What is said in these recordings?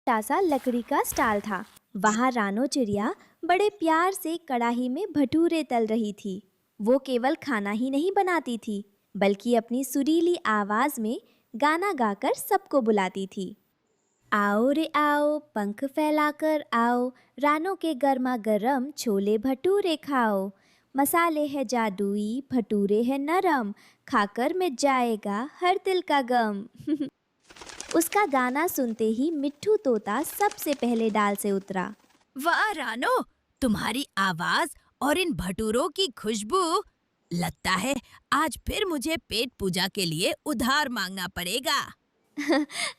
छोटा सा लकड़ी का स्टाल था। वहाँ रानो चिड़िया बड़े प्यार से कढ़ाई में भटूरे तल रही थी। वो केवल खाना ही नहीं बनाती थी, बल्कि अपनी सुरीली आवाज में गाना गाकर सबको बुलाती थी। आओ रे आओ, पंख फैलाकर आओ, रानो के गर्मा गर्म छोले भटूरे खाओ। मसाले है जादुई, भटूरे है नरम, खाकर मिट जाएगा हर दिल का गम। उसका गाना सुनते ही मिट्ठू तोता सबसे पहले डाल से उतरा। वाह रानो, तुम्हारी आवाज और इन भटूरों की खुशबू! लगता है आज फिर मुझे पेट पूजा के लिए उधार मांगना पड़ेगा।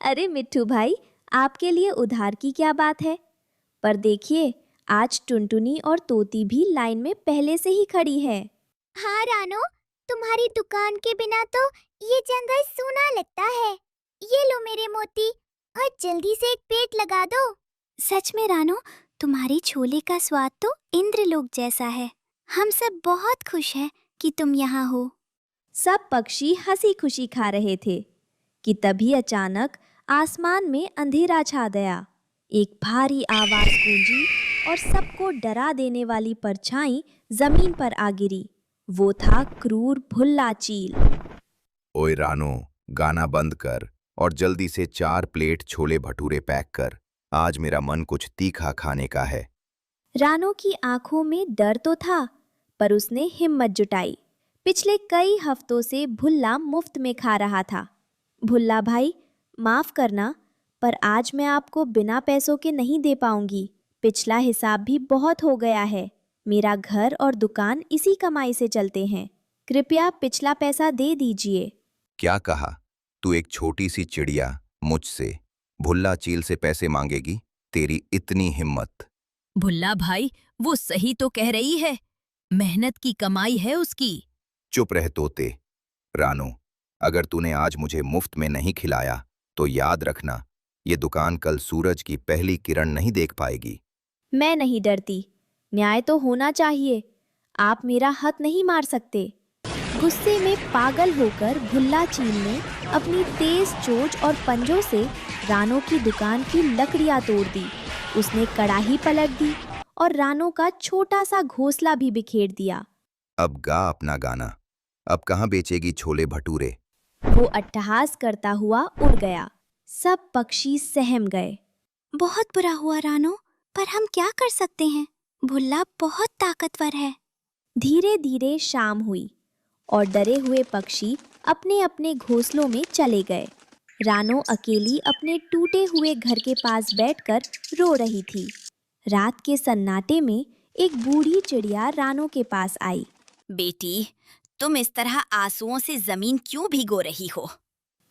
अरे मिट्ठू भाई, आपके लिए उधार की क्या बात है। पर देखिए, आज टुनटुनी और तोती भी लाइन में पहले से ही खड़ी है। हाँ रानो, तुम्हारी दुकान के बिना तो ये जंगल सूना लगता है। ये लो मेरे मोती, और जल्दी से एक पेट लगा दो। सच में रानो, तुम्हारी छोले का स्वाद तो इंद्रलोक जैसा है। हम सब बहुत खुश हैं कि तुम यहाँ हो। सब पक्षी हंसी खुशी खा रहे थे कि तभी अचानक आसमान में अंधेरा छा गया। एक भारी आवाज गूंजी और सबको डरा देने वाली परछाई जमीन पर आ गिरी। वो था क्रूर भुल्ला चील। ओए रानो, गाना बंद कर और जल्दी से 4 प्लेट छोले भटूरे पैक कर। आज मेरा मन कुछ तीखा खाने का है। रानो की आंखों में डर तो था, पर उसने हिम्मत जुटाई। पिछले कई हफ्तों से भुल्ला मुफ्त में खा रहा था। भुल्ला भाई, माफ करना, पर आज मैं आपको बिना पैसों के नहीं दे पाऊंगी। पिछला हिसाब भी बहुत हो गया है। मेरा घर और दुकान इसी कमाई से चलते हैं। कृपया पिछला पैसा दे दीजिए। क्या कहा? तू एक छोटी सी चिड़िया मुझसे भुल्ला चील से पैसे मांगेगी? तेरी इतनी हिम्मत! भुल्ला भाई, वो सही तो कह रही है। मेहनत की कमाई है उसकी। चुप रह तोते। रानो, अगर तूने आज मुझे मुफ्त में नहीं खिलाया तो याद रखना, ये दुकान कल सूरज की पहली किरण नहीं देख पाएगी। मैं नहीं डरती। न्याय तो होना चाहिए। आप मेरा हक नहीं मार सकते। गुस्से में पागल होकर भुल्ला चील ने अपनी तेज चोंच और पंजों से रानो की दुकान की लकड़ियां तोड़ दी। उसने कड़ाही पलट दी और रानो का छोटा सा घोंसला भी बिखेर दिया। अब गा अपना गाना। अब कहाँ बेचेगी छोले भटूरे? वो अट्टहास करता हुआ उड़ गया। सब पक्षी सहम गए। बहुत बुरा हुआ रानो, पर हम क्या कर सकते हैं? भुल्ला बहुत ताकतवर है। धीरे धीरे शाम हुई और डरे हुए पक्षी अपने अपने घोंसलों में चले गए। रानो अकेली अपने टूटे हुए घर के पास बैठकर रो रही थी। रात के सन्नाटे में एक बूढ़ी चिड़िया रानो के पास आई। बेटी, तुम इस तरह आंसुओं से जमीन क्यों भिगो रही हो?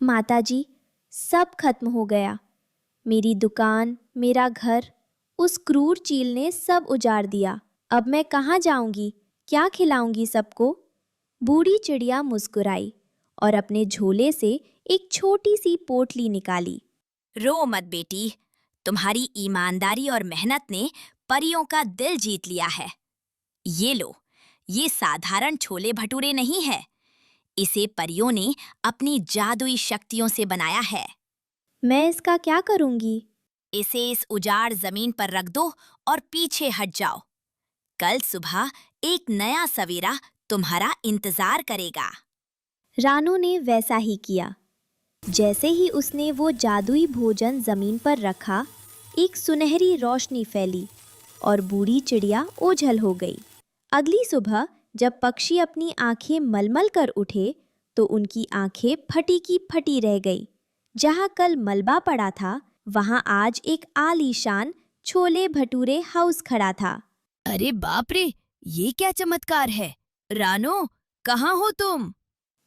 माताजी, सब खत्म हो गया। मेरी दुकान, मेरा घर, उस क्रूर चील ने सब उजाड़ दिया। अब मैं कहाँ जाऊंगी? क्या खिलाऊंगी सबको? बूढ़ी चिड़िया मुस्कुराई और अपने झोले से एक छोटी सी पोटली निकाली। रो मत बेटी, तुम्हारी ईमानदारी और मेहनत ने परियों का दिल जीत लिया है। ये लो, ये साधारण छोले भटूरे नहीं है। इसे परियों ने अपनी जादुई शक्तियों से बनाया है। मैं इसका क्या करूंगी? इसे इस उजाड़ जमीन पर रख दो और पीछे हट जाओ। कल सुबह एक नया सवेरा तुम्हारा इंतजार करेगा। रानो ने वैसा ही किया। जैसे ही उसने वो जादुई भोजन जमीन पर रखा, एक सुनहरी रोशनी फैली और बूढ़ी चिड़िया ओझल हो गई। अगली सुबह जब पक्षी अपनी आंखें मलमल कर उठे, तो उनकी आंखें फटी की फटी रह गई। जहाँ कल मलबा पड़ा था, वहाँ आज एक आलीशान छोले भटूरे हाउस खड़ा था। अरे बाप रे, ये क्या चमत्कार है! रानो, कहाँ हो तुम?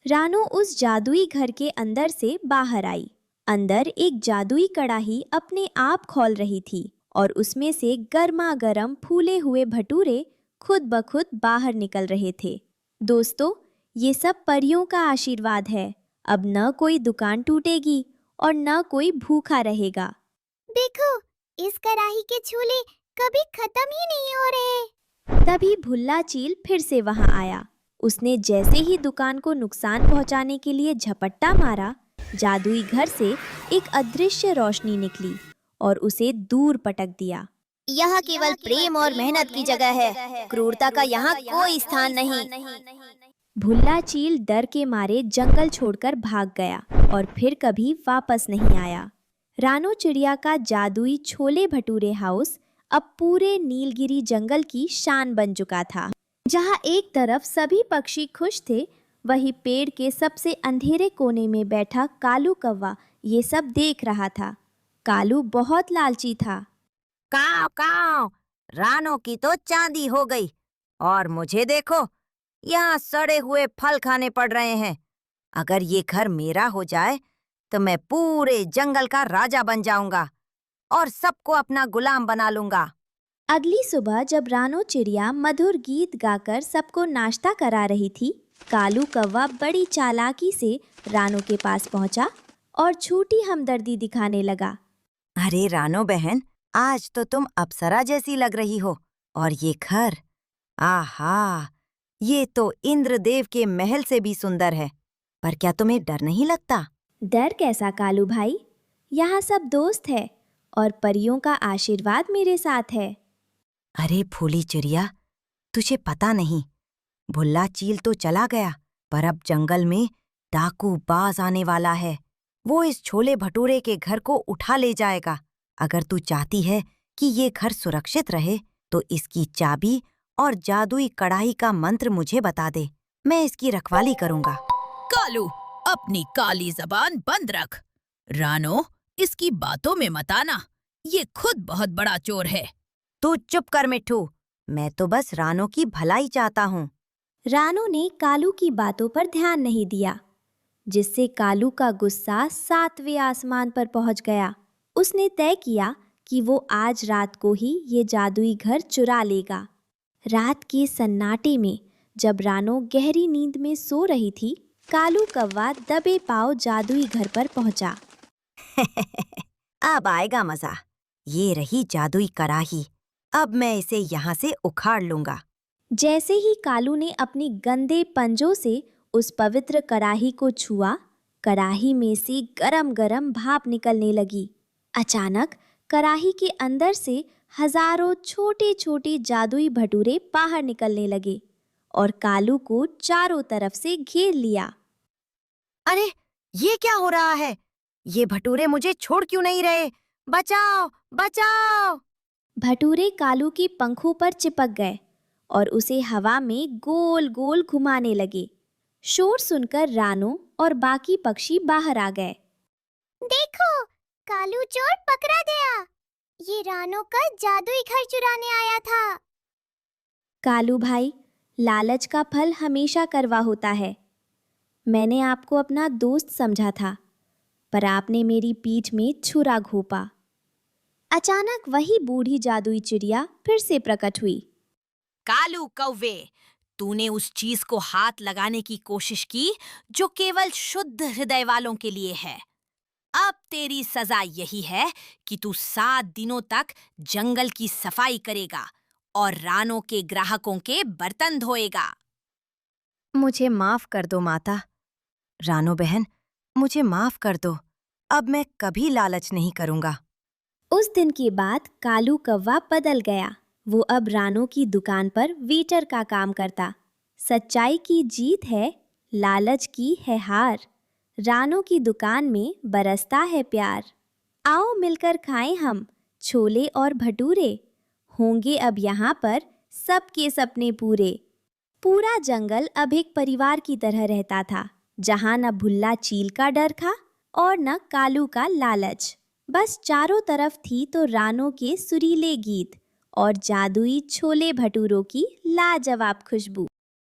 रानो उस जादुई घर के अंदर से बाहर आई। अंदर एक जादुई कड़ाही अपने आप खौल रही थी और उसमें से गर्मा गर्म फूले हुए भटूरे खुद ब खुद बाहर निकल रहे थे। दोस्तों, ये सब परियों का आशीर्वाद है। अब न कोई दुकान टूटेगी और न कोई भूखा रहेगा। देखो, इस कड़ाही के छोले कभी खत्म ही नहीं हो रहे। तभी भुल्ला चील फिर से वहां आया। उसने जैसे ही दुकान को नुकसान पहुंचाने के लिए झपट्टा मारा, जादुई घर से एक अदृश्य रोशनी निकली और उसे दूर पटक दिया। यह केवल प्रेम और मेहनत की जगह है, क्रूरता का यहाँ कोई स्थान नहीं। भुल्ला चील डर के मारे जंगल छोड़कर भाग गया और फिर कभी वापस नहीं आया। रानो चिड़िया का जादुई छोले भटूरे हाउस अब पूरे नीलगिरी जंगल की शान बन चुका था। जहाँ एक तरफ सभी पक्षी खुश थे, वहीं पेड़ के सबसे अंधेरे कोने में बैठा कालू कौवा ये सब देख रहा था। कालू बहुत लालची था। काव काव, रानो की तो चांदी हो गई और मुझे देखो, यहाँ सड़े हुए फल खाने पड़ रहे हैं। अगर ये घर मेरा हो जाए तो मैं पूरे जंगल का राजा बन जाऊंगा और सबको अपना गुलाम बना लूंगा। अगली सुबह जब रानो चिड़िया मधुर गीत गाकर सबको नाश्ता करा रही थी, कालू कौवा बड़ी चालाकी से रानो के पास पहुंचा और छोटी हमदर्दी दिखाने लगा। अरे रानो बहन, आज तो तुम अप्सरा जैसी लग रही हो। और ये घर, आहा, ये तो इंद्रदेव के महल से भी सुंदर है। पर क्या तुम्हें डर नहीं लगता? डर कैसा कालू भाई, यहाँ सब दोस्त है और परियों का आशीर्वाद मेरे साथ है। अरे फूली चिड़िया, तुझे पता नहीं, भुल्ला चील तो चला गया, पर अब जंगल में डाकू बाज आने वाला है। वो इस छोले भटूरे के घर को उठा ले जाएगा। अगर तू चाहती है कि ये घर सुरक्षित रहे तो इसकी चाबी और जादुई कढ़ाई का मंत्र मुझे बता दे। मैं इसकी रखवाली करूंगा। कालू, अपनी काली जबान बंद रख। रानो, इसकी बातों में मत आना। ये खुद बहुत बड़ा चोर है। तू चुप कर मिट्ठू, मैं तो बस रानो की भलाई चाहता हूँ। रानो ने कालू की बातों पर ध्यान नहीं दिया, जिससे कालू का गुस्सा 7वें आसमान पर पहुंच गया। उसने तय किया कि वो आज रात को ही ये जादुई घर चुरा लेगा। रात के सन्नाटे में जब रानो गहरी नींद में सो रही थी, कालू कौवा दबे पांव जादुई घर पर पहुंचा। अब आएगा मजा। ये रही जादुई कढ़ाई, अब मैं इसे यहाँ से उखाड़ लूंगा। जैसे ही कालू ने अपनी गंदे पंजों से उस पवित्र कढ़ाई को छुआ, कढ़ाई में से गरम गरम भाप निकलने लगी। अचानक कढ़ाई के अंदर से हजारों छोटे छोटे जादुई भटूरे बाहर निकलने लगे और कालू को चारों तरफ से घेर लिया। अरे, ये क्या हो रहा है? ये भटूरे मुझे छोड़ क्यों नहीं रहे? बचाओ, बचाओ! भटूरे कालू की पंखों पर चिपक गए और उसे हवा में गोल गोल घुमाने लगे। शोर सुनकर रानो और बाकी पक्षी बाहर आ गए। देखो, कालू चोर पकड़ा गया। ये रानो का जादुई घर चुराने आया था। कालू भाई, लालच का फल हमेशा कड़वा होता है। मैंने आपको अपना दोस्त समझा था, पर आपने मेरी पीठ में छुरा घोंपा। अचानक वही बूढ़ी जादुई चिड़िया फिर से प्रकट हुई। कालू कौवे, तूने उस चीज को हाथ लगाने की कोशिश की जो केवल शुद्ध हृदय वालों के लिए है। अब तेरी सजा यही है कि तू 7 दिनों तक जंगल की सफाई करेगा और रानो के ग्राहकों के बर्तन धोएगा। मुझे माफ कर दो माता। रानो बहन, मुझे माफ कर दो। अब मैं कभी लालच नहीं करूंगा। उस दिन के बाद कालू कौवा बदल गया। वो अब रानो की दुकान पर वेटर का काम करता। सच्चाई की जीत है, लालच की है हार। रानो की दुकान में बरसता है प्यार। आओ मिलकर खाएं हम छोले और भटूरे। होंगे अब यहाँ पर सबके सपने पूरे। पूरा जंगल अब एक परिवार की तरह रहता था, जहाँ न भुल्ला चील का डर था और न कालू का लालच। बस चारों तरफ थी तो रानो के सुरीले गीत और जादुई छोले भटूरों की लाजवाब खुशबू।